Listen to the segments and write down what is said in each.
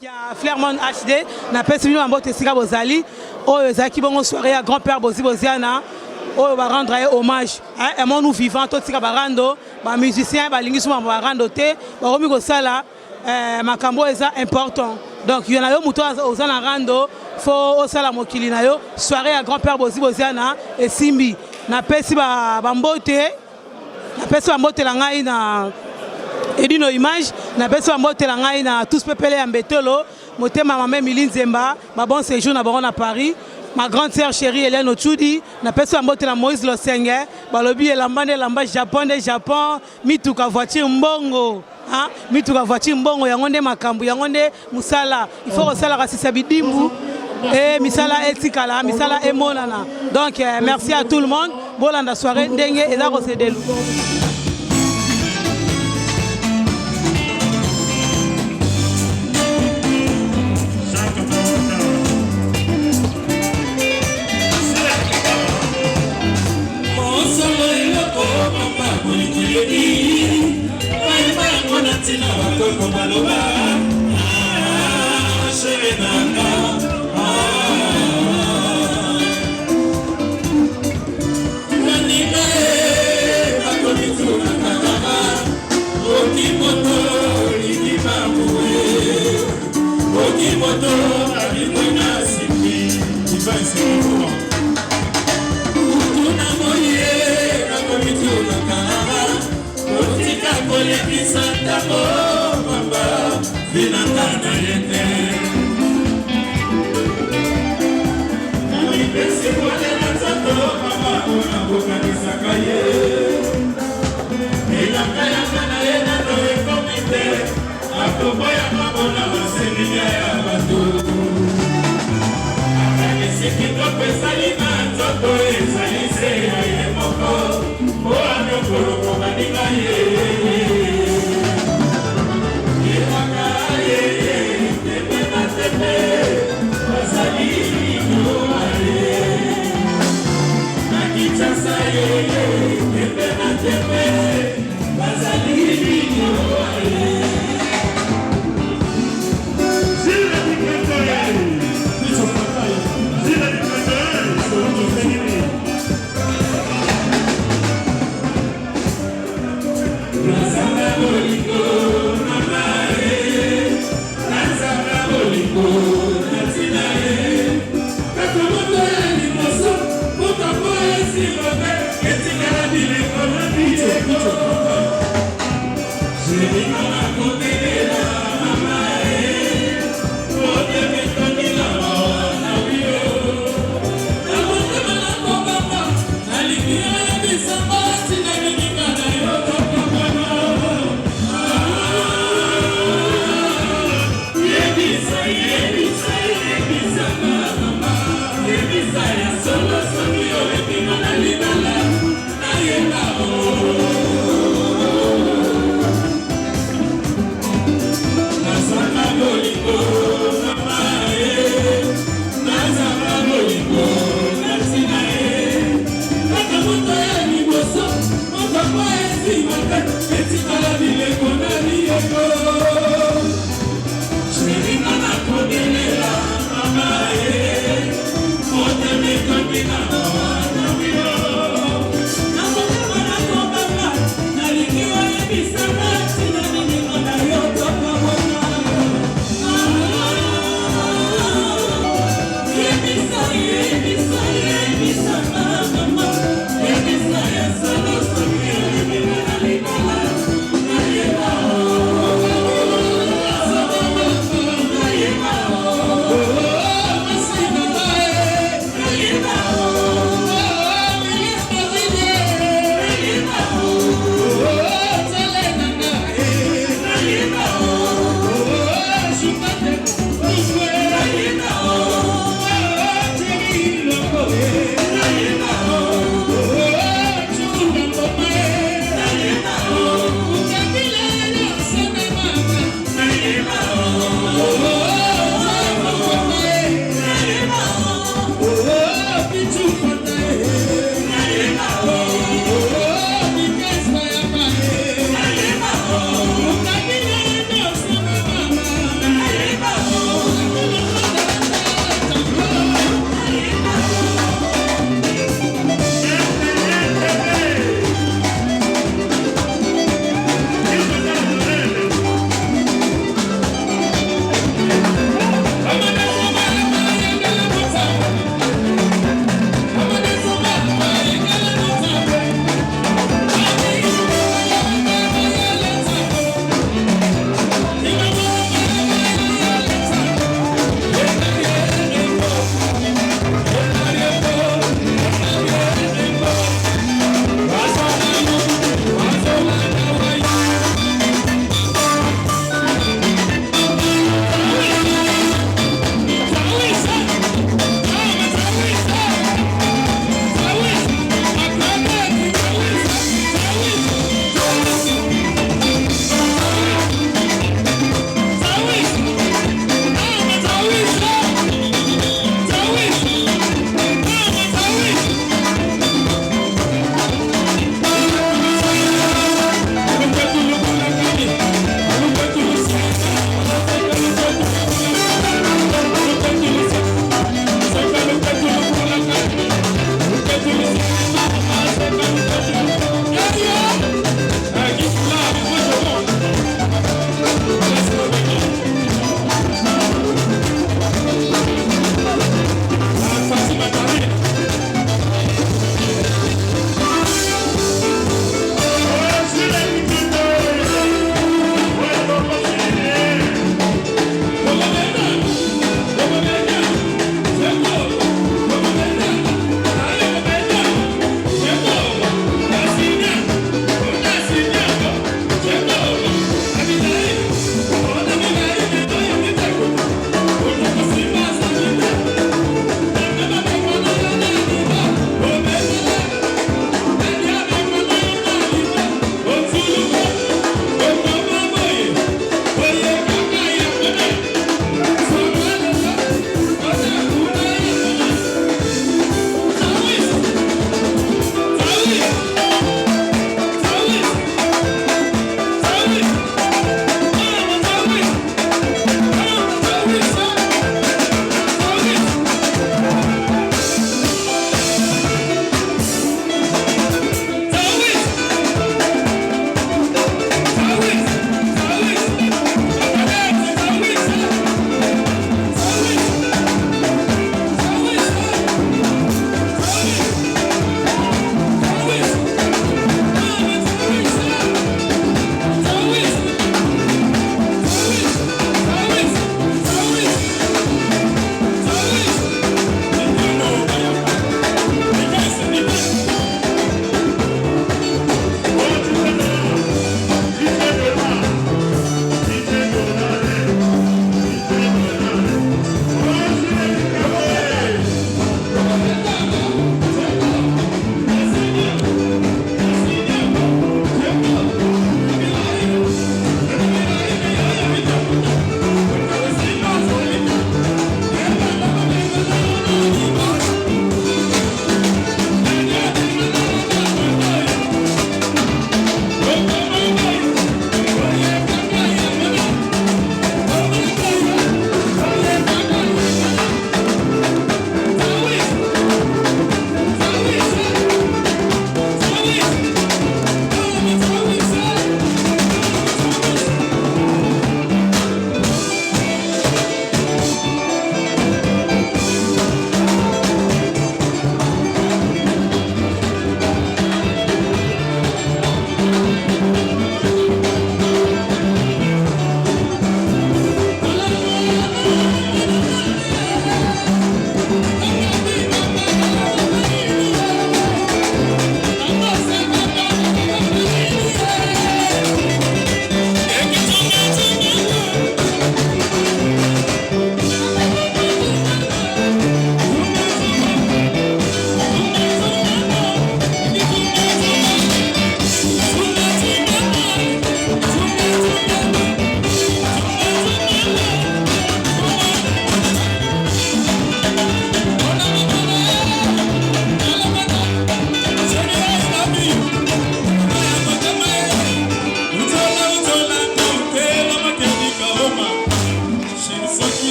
Flairmont HD, na pesi bino mbote sika bozali, oyo ezaki bongo soirée à grand-père Bozi Boziana, oyo ba rendre hommage, un monde nous vivant tout sika barando, ba musicien ba lingi suma ba rando te, ba romi ko sala makambo eza important. Donc il y en a yo muto ozana rando, faut osala mokili na yo, soirée à grand-père Bozi Boziana et Simbi. Na pesi ba mbote, na pesi ba mbote la ngai na Edino image na beso mbote la ngai na tous pepele ya mbetelo motema maman Miline Zemba ba bon séjour na baron à Paris ma grande sœur chérie Hélène Ochudi na beso mbote la Moïse Losenge ba lobi elambane lamba Japon de Japon mituka voiture mbongo hein mituka voiture mbongo yango nde makambu yango nde musala il faut resala rasisa bidimbu et misala etikala misala emonana donc merci à tout le monde bolanda soirée ndenge eza ko cédelu.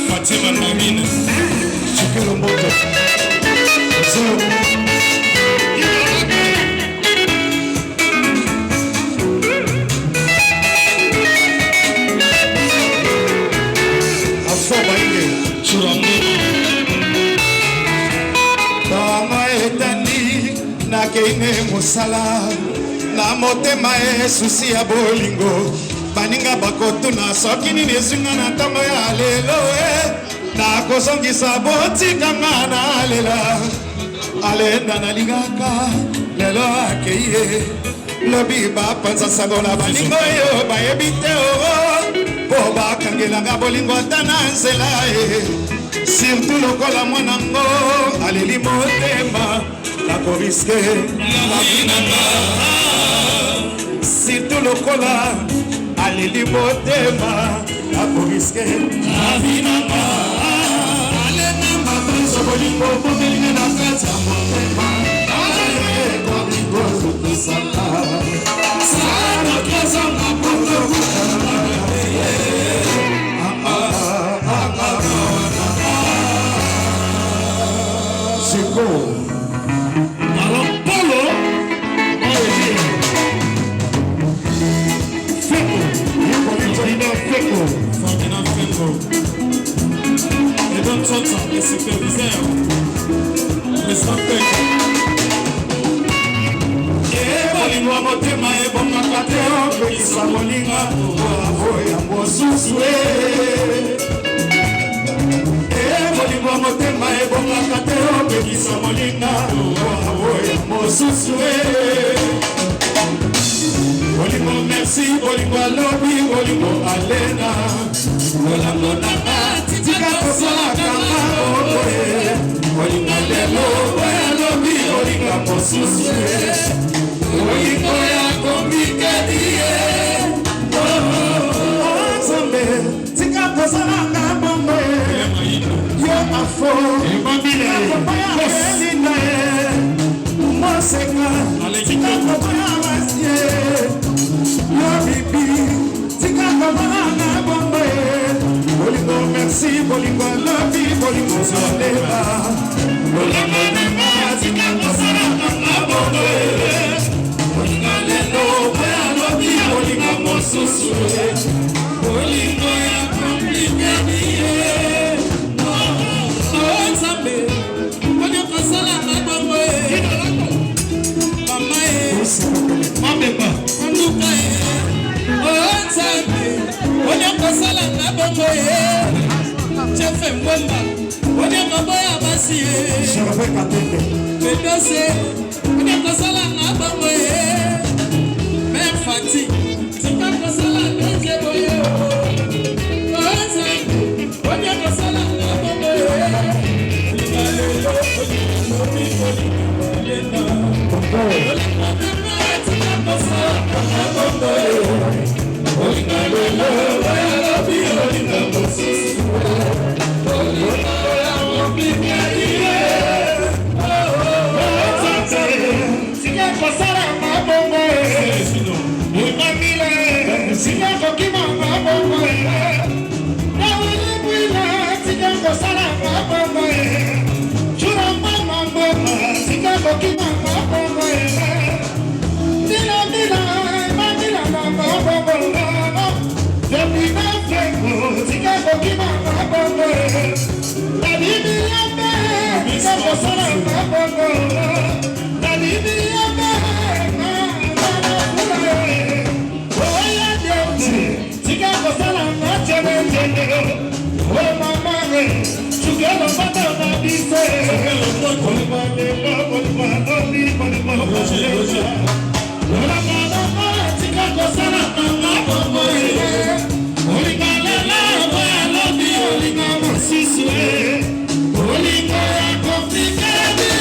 Fatima Nomine, Chikelo Moto, Keine musala na motema susi ya bolingo baninga bakotuna soki nini ezinga na ntango ya lelo na kozongisa botikanga na lela alenda nalingaka lelo akeye lobi bapanza sango na baningo yo bayebi te po bakangelanga bolingo ata na nzela surtout lokola mwanango aleli motema la koriske la vinanga surtout lokola aleli motema la koriske la vinanga alena mabanzo bolingo bomelinga na kati ya motema aleye kolingo zokusaka sana kozanga potokutana Chico et donne son temps, les superviseurs, les spectateurs. Bolingo motema ebomaka te opekisa molinga oya mosusu bolingo motema ebomaka te opekisa molinga oya mosusu bolingo merci bolingo alobi bolingo alena bolango nanga tika kosalaka oye bolingo lelo alobi bolingo mosusu bolingo ya komplikadie nzambe tika kosalaka bongo yo afo elinda moseka tika koboya wasie yo bibi tika kosalaka bongo bolingo merci bolingo lobi bolingo zoleba bolingo nanga tika kosalaka bongo bolingo lelo alobi bolingo mosusu bolingo ya komplikadie Nzambe bolingo kosalaka bongo mama mabeba nduka Nzambe bolingo kosalaka bongo chefe mbomba bolingo boya basi pedose bolingo kosalaka bongo mère Fati tika kosalaka boye Nzambe bolingo kosalaka bongo Bolingo ya komplikadie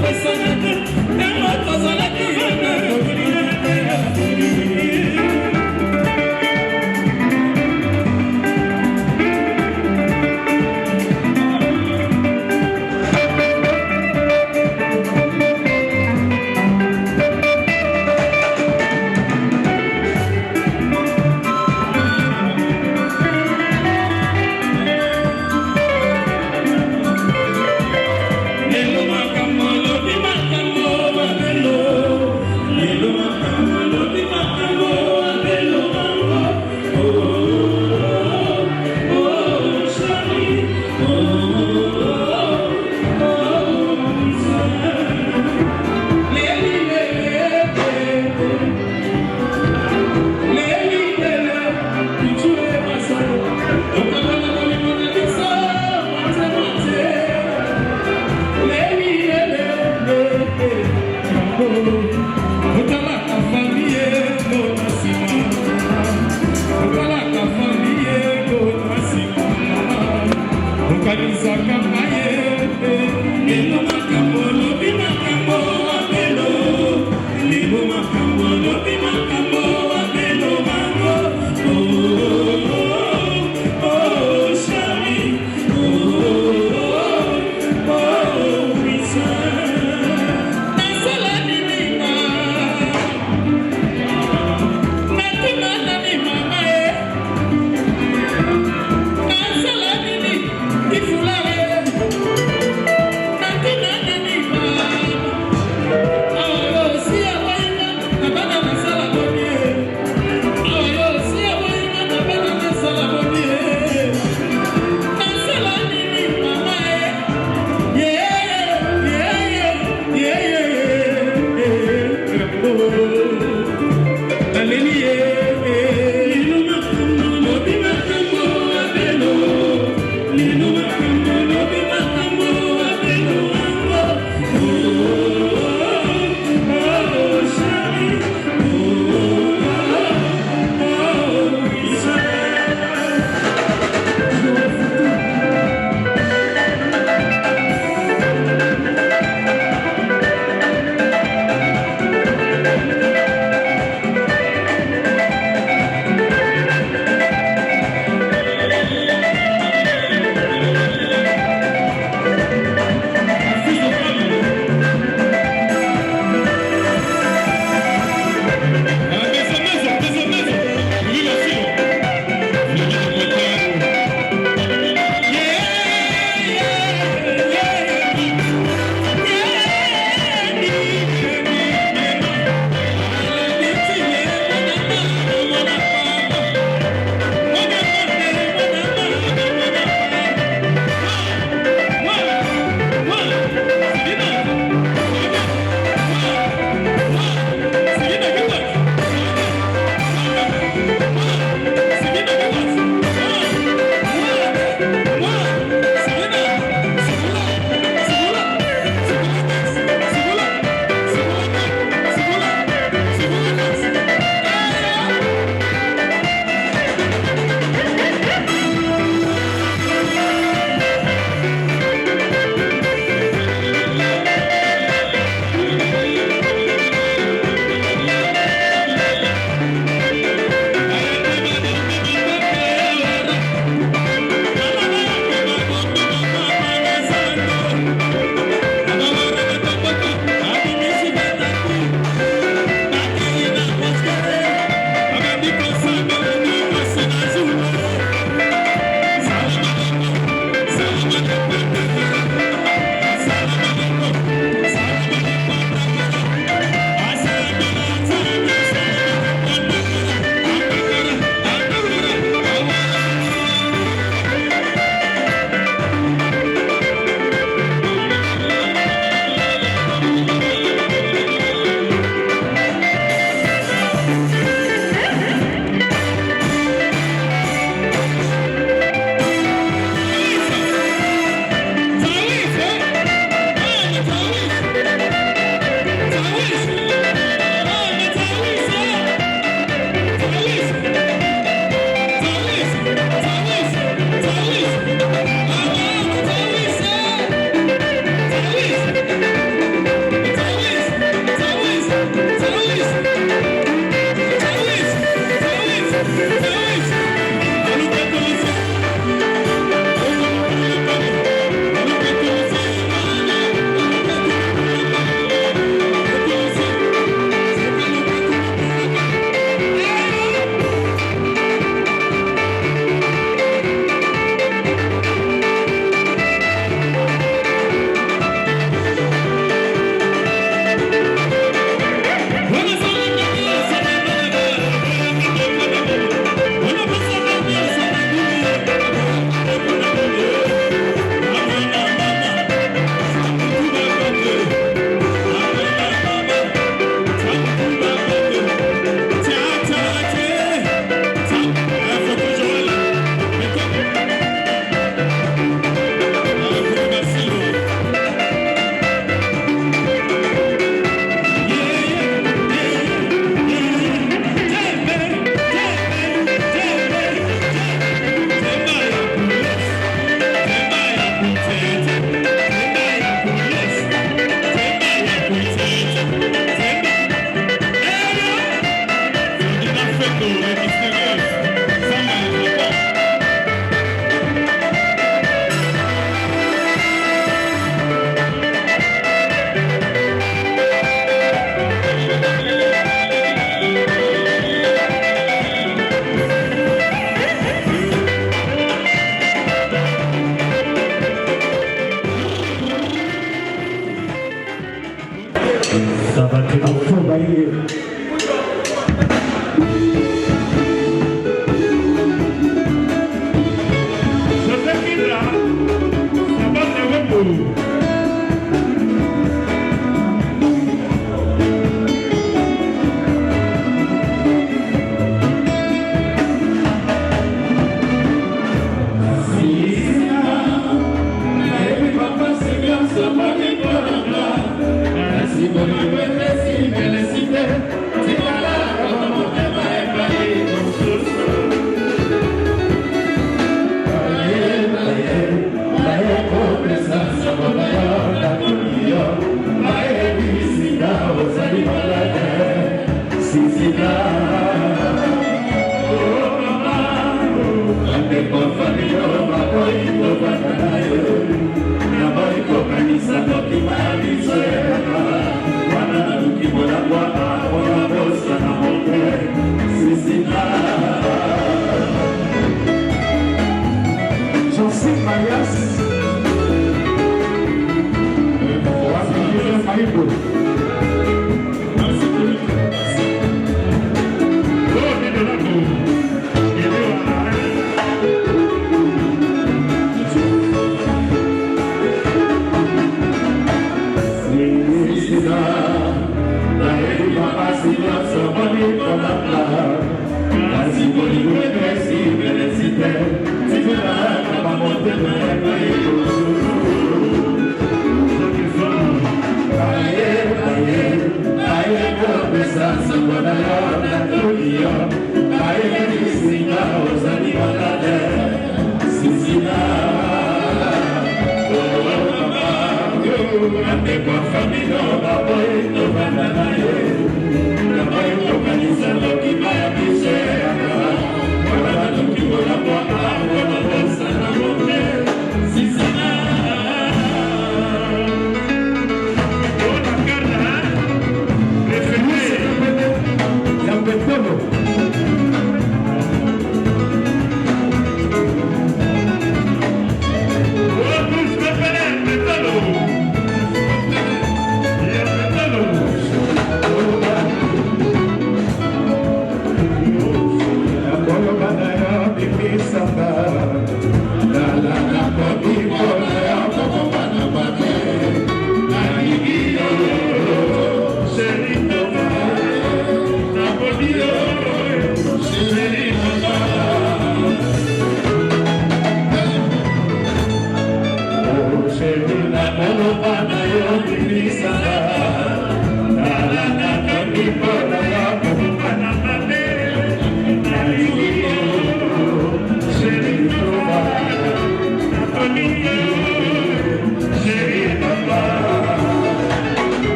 Hello,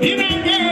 Inanga,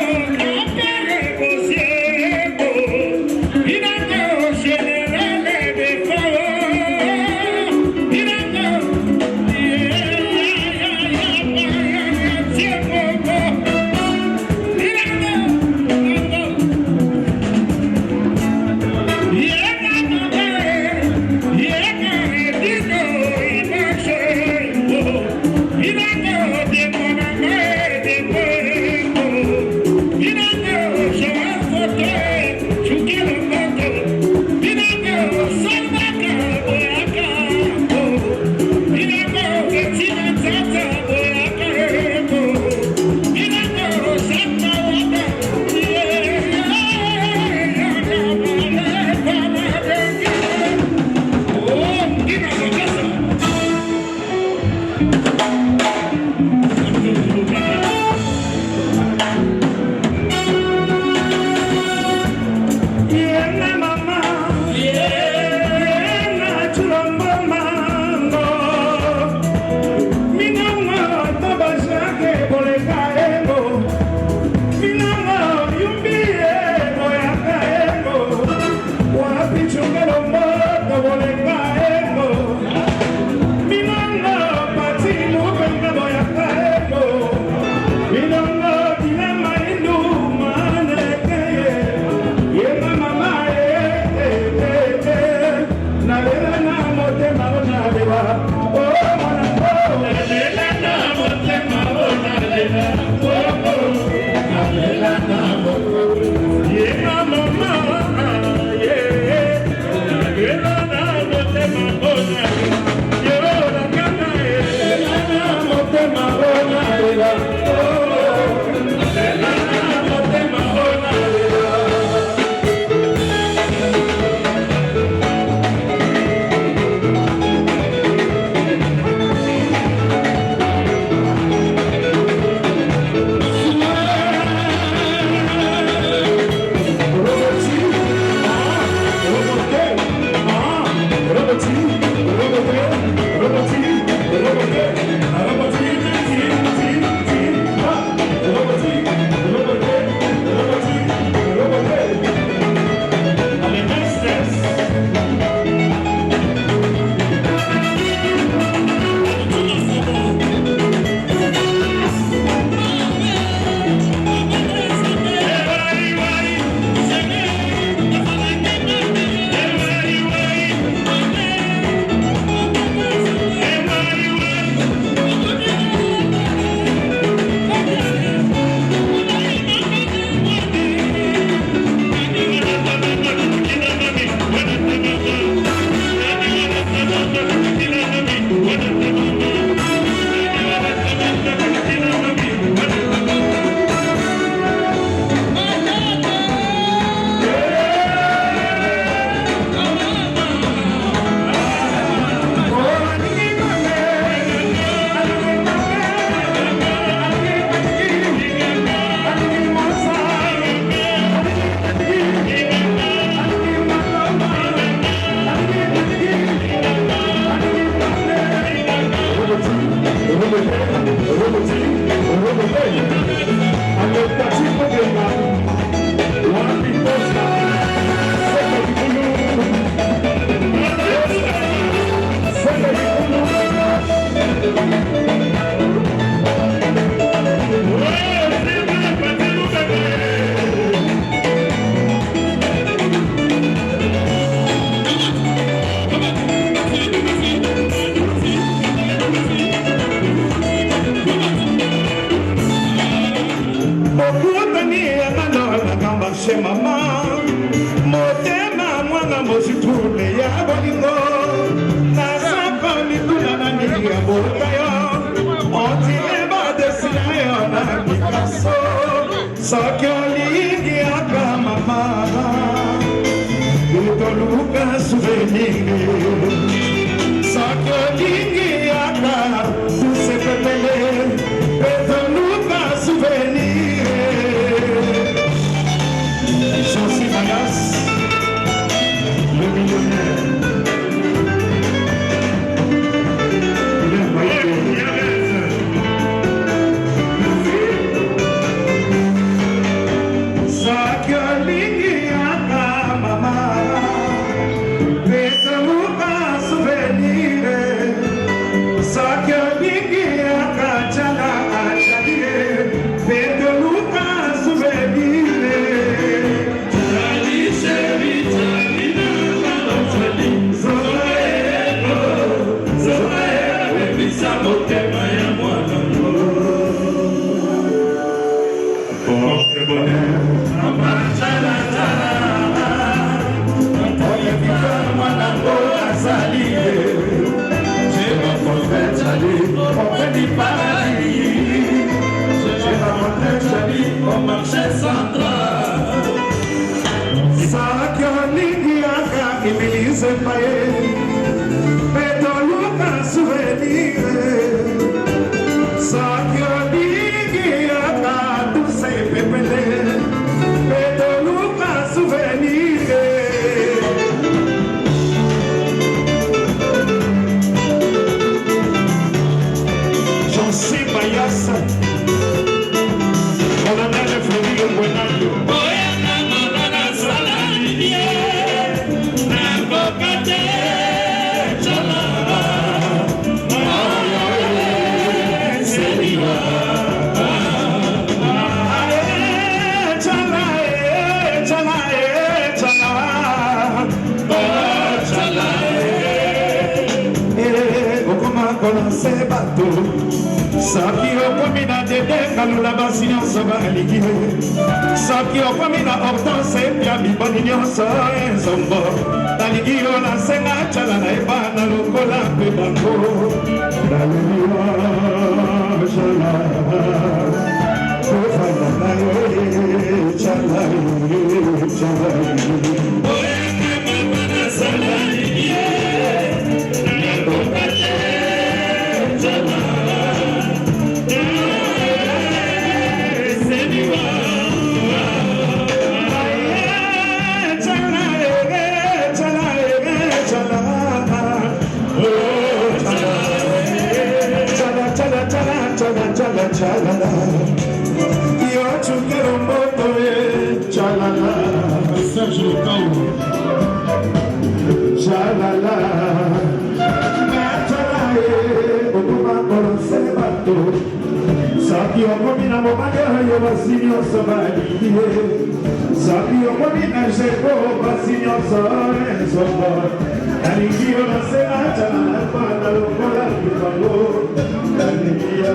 marche mama motema mwana mositule ya bolingo nazako mituna na mili ya boka yo otile badesina yo na Picasso soki olingi aka mama utoluka souvenir soki olingi aka tusepepele etoluka souvenir Chancy Mayas, le millionnaire. Sakilingi aka mama, petoluka souvenir. Sakilingi aka chala achalire, petoluka souvenir. Saki okomina dede kalula basi nyonso baliki Saki okomina hortense pia miboni nyonso enzombo Nalingi yo nasenga chala na ebana lokola mpe bango Nalingi yo chala Kofana na yo chala chala Oyenge mama na salani Chalala, yo chukero moto chalala, Serge Kao, chalala, chalala, okuma korose bato, saki okomina momanya yo basinyo sabali, saki okomina jeko basinyo sore sobo, aliki yo nasema chalala pana lokola kipango, aliki yo.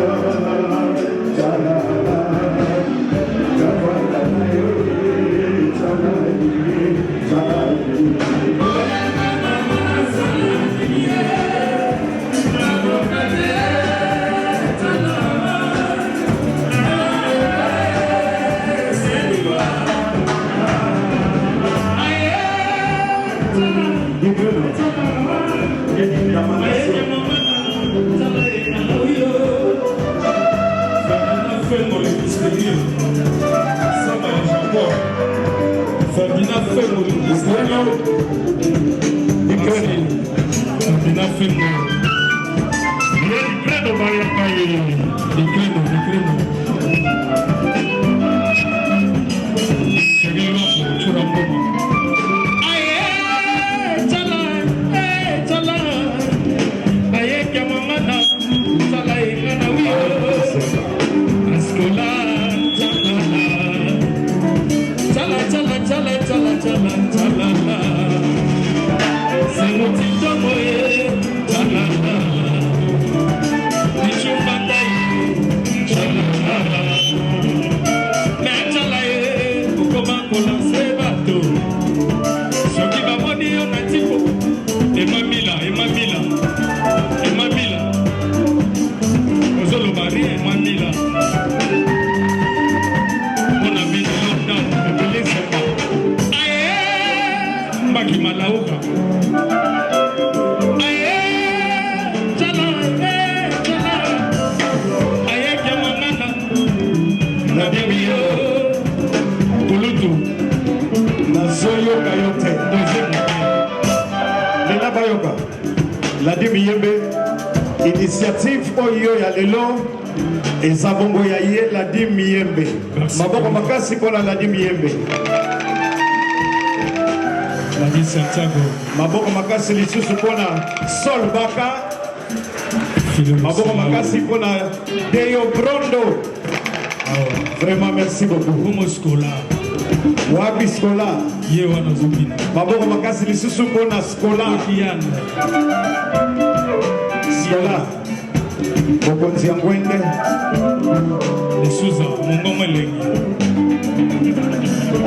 Come on. Initiative Oyo ya lelo ezabongo ya ye la di Miyembe. Maboko makasi pona la di Miyembe. La di Santiago. Maboko makasi lisusu pona Sol Baka. Maboko makasi pona Deo Brondo. Vraiment merci beaucoup. Como Scola. Wabi Scola. Yewa na zubina. Maboko makasi lisusu pona Scola. Scola. Bokonzi ya Ngwende. Lesuza Mongoma Lengi.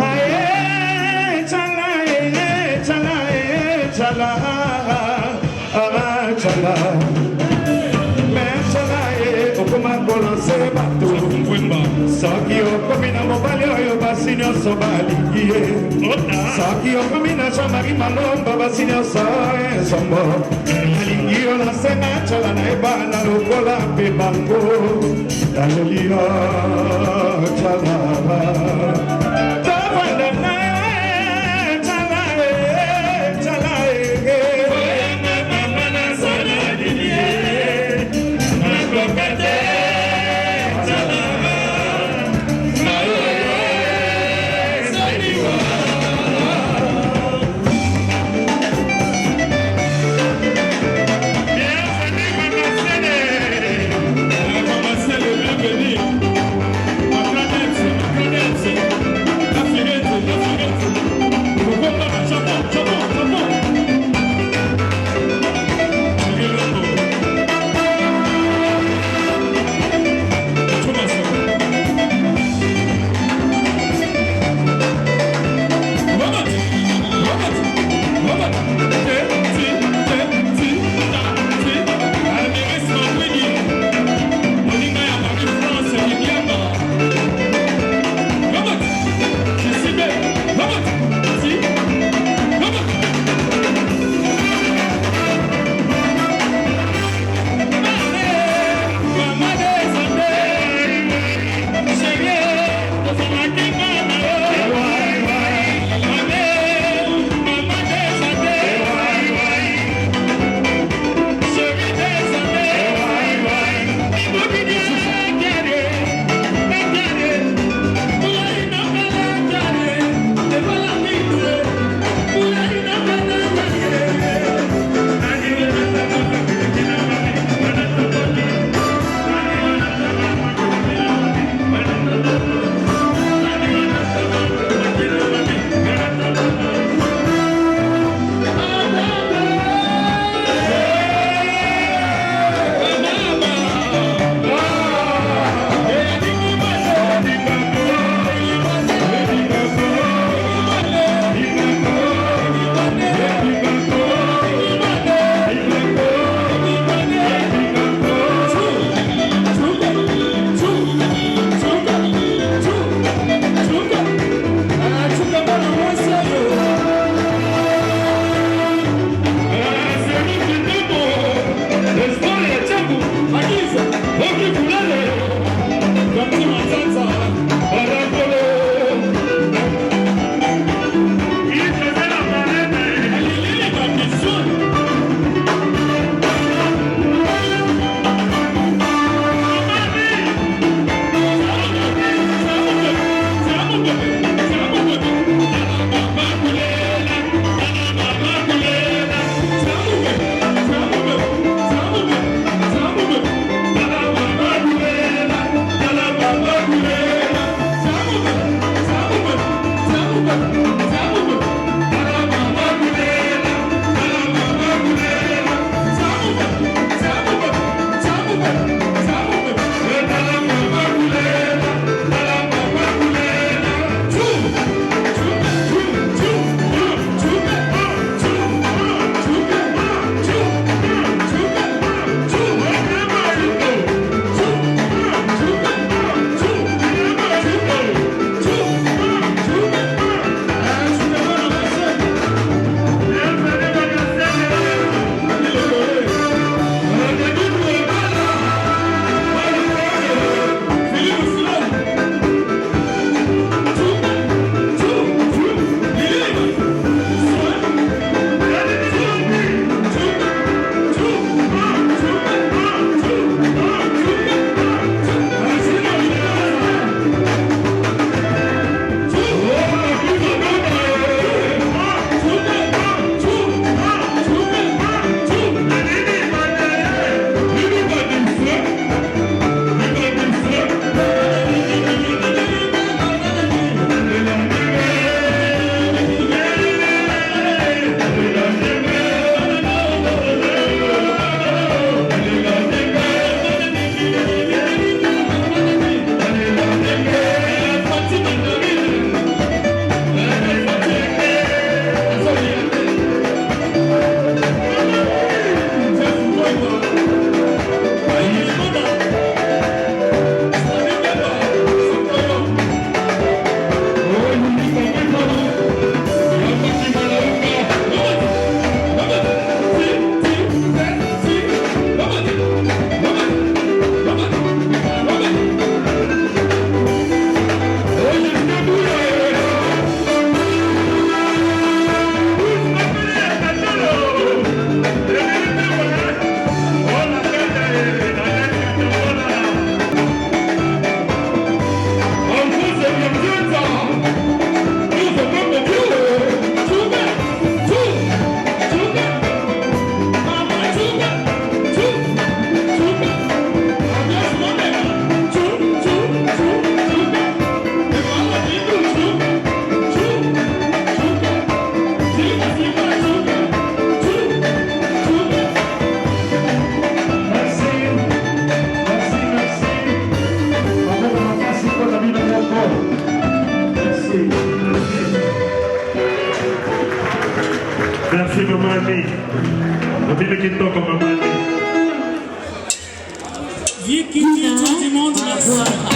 Aye chala chala chala chala. Chala okoma kolonse bato. Soki okomi na mobali oyo basi nyonso balingi ye. Soki okomi na Jean-Marie Malomba basi nyonso ensombo. Nalingi yo nasenga chala na ebana lokola mpe bango. Naleli yo chala. Tavanda na chala chala. Mama na sana dinie. Nakokate. Merci maman Annie. Mobile Kitoko maman Annie. Vicky du monde, merci.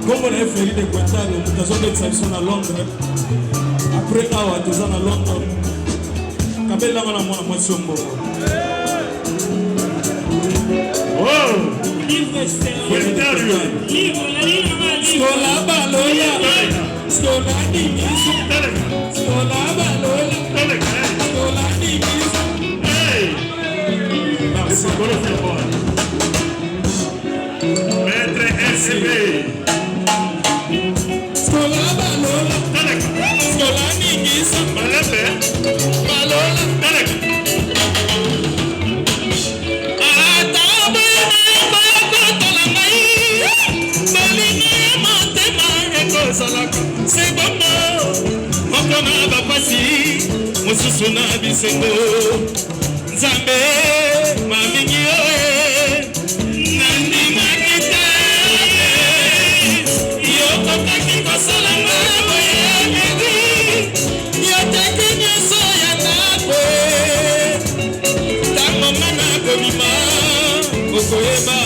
Comme on a fait des quintas, nous avons des sanctions à Londres. Après, awa toza na London. Kabela ngana mwana mwasi ombo. Oh! Livre Westario! Skola baloya. Skola dingisu. Skola baloya. Skola dingisu. Hey! Merci. Maître SB. Skola balola. Skola dingisu. Malebe. Balola. C'est bon, on a pas si, on se sonne à Bissendo, Zambé, Mamie, Nandi Makita, Yoko Taki Kosalama, Yotaki Soya Napo, Tamamana Komima, Okoeba.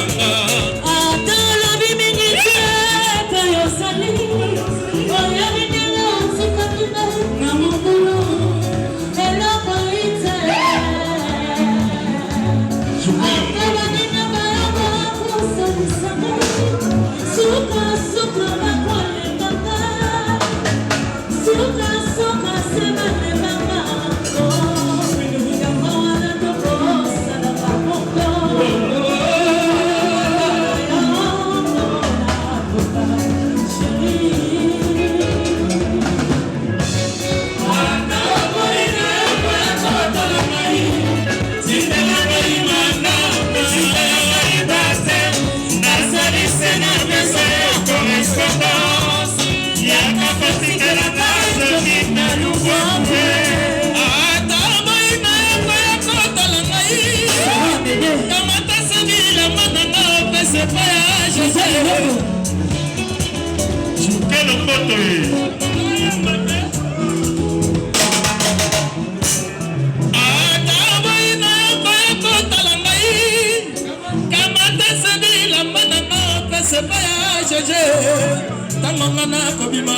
Tamangana kobima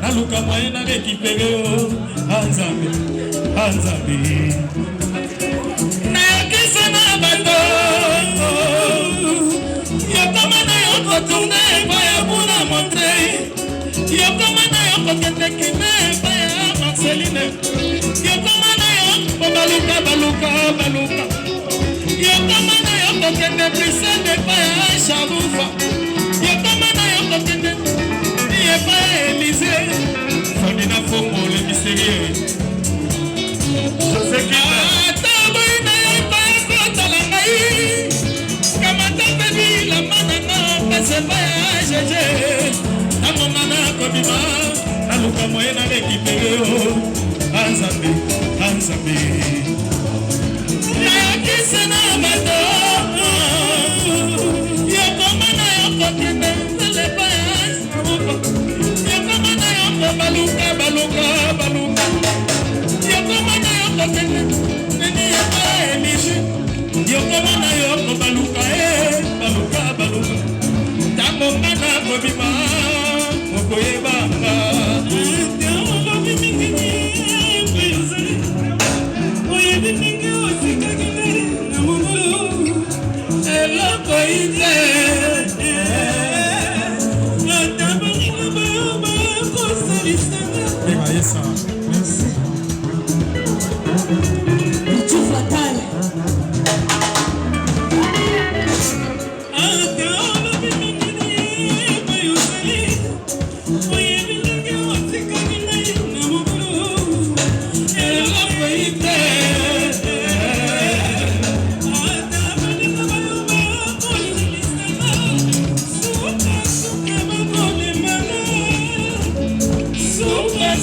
naluka mwaena rekipegeo Anzambe Anzambe nakisa na bato yokomana yoko tourne baya buna montre yokomana yoko ketekine baya Marceline yokomana yoko baluka yokomana yoko kende prisende baya Shabufa yokomana yoko kende baya Élysée Fondina Fongo le mystérieux José Kita Taboina yoko talangai Kamata pebi la manana pese baya jeje Namongana kobima naluka moyena rekipegeo Anzambe Anzambe Nakisa na bato yokomana yoko kende tele baya yokomana yoko baluka yokomana yoko kende neni yoko Élysée yokomana yoko baluka tamongana kobima mokoyebanga eloko ite merci. Tu fatal.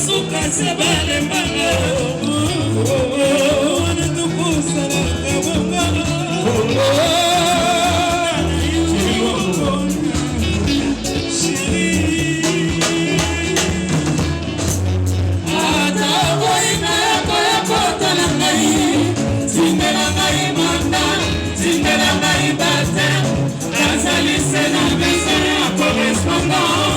Suka se vale manga, anatukusa na kabanga. Correspondant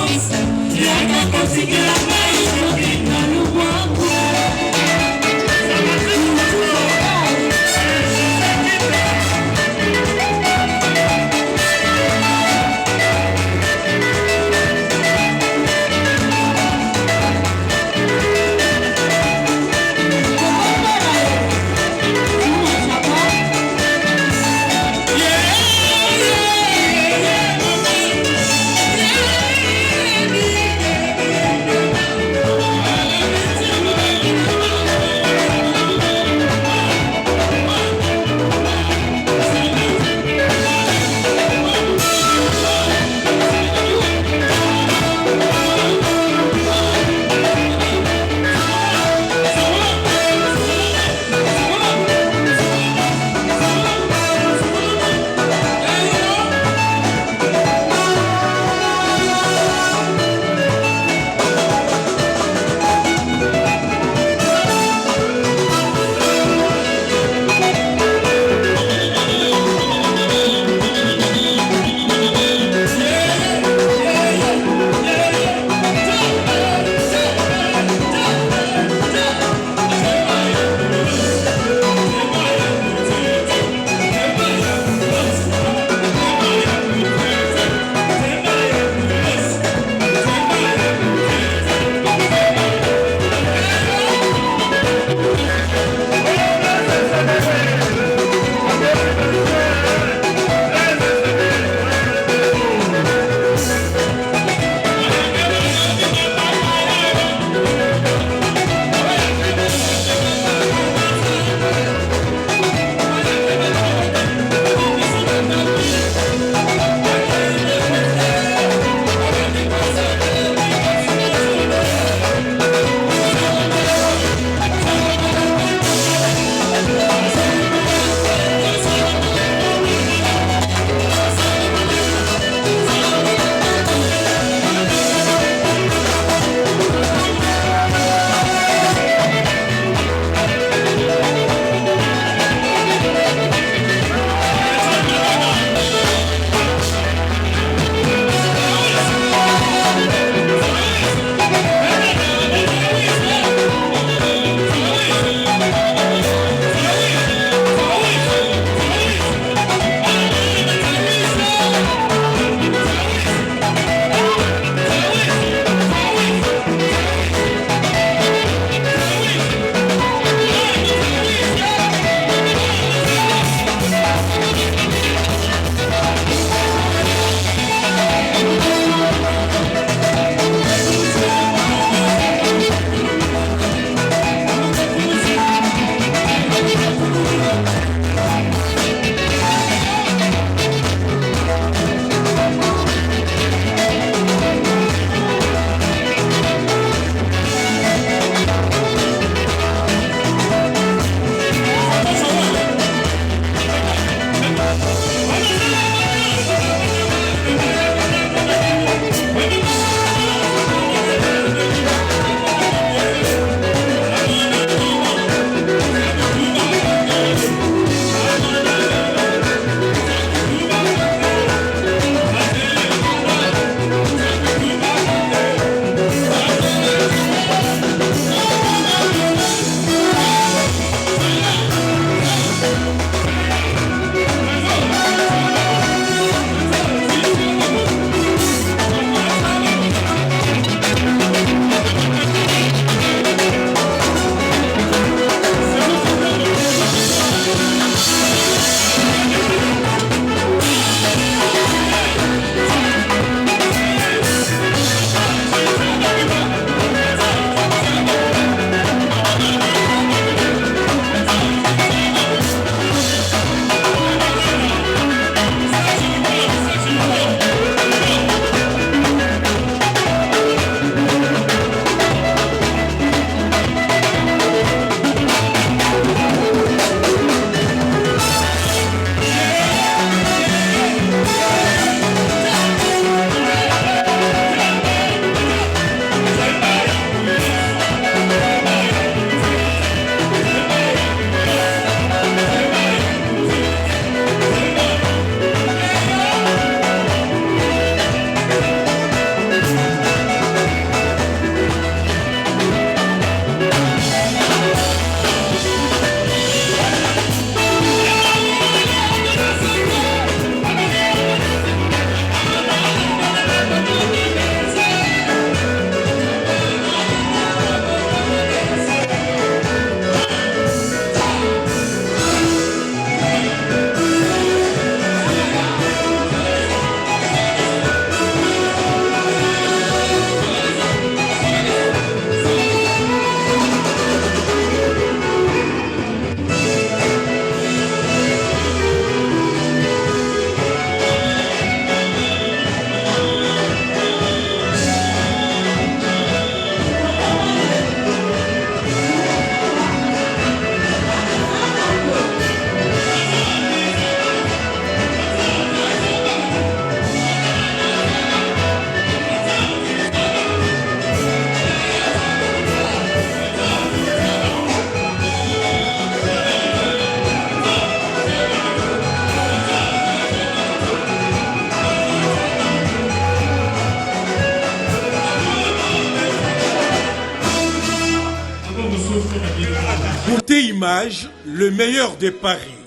Image, le meilleur de Paris.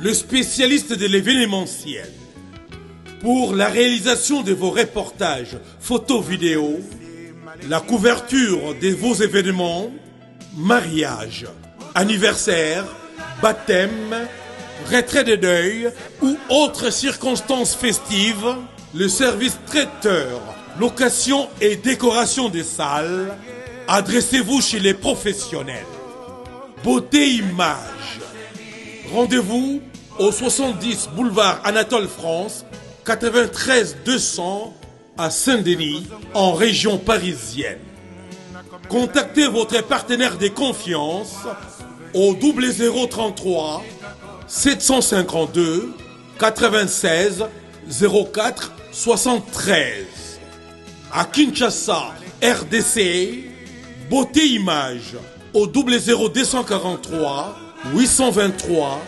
Le spécialiste de l'événementiel. Pour la réalisation de vos reportages, photos, vidéos, la couverture de vos événements, mariage, anniversaire, baptême, retrait de deuil ou autres circonstances festives, le service traiteur, location et décoration des salles, adressez-vous chez les professionnels. Beauté Image. Rendez-vous au 70 boulevard Anatole France, 93 200 à Saint-Denis, en région parisienne. Contactez votre partenaire de confiance au 0033 752 96 04 73. À Kinshasa, RDC, Beauté Image au 00243 823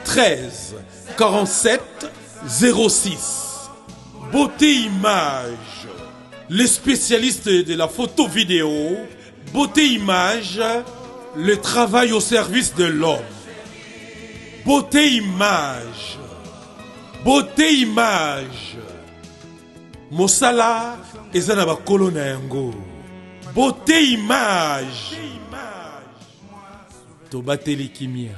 13 47 06. Beauté Image, les spécialistes de la photo vidéo. Beauté Image, le travail au service de l'homme. Beauté Image, Beauté Image. Mosala ezana bakolo na yango. Beauté Image. Tobateli kimia.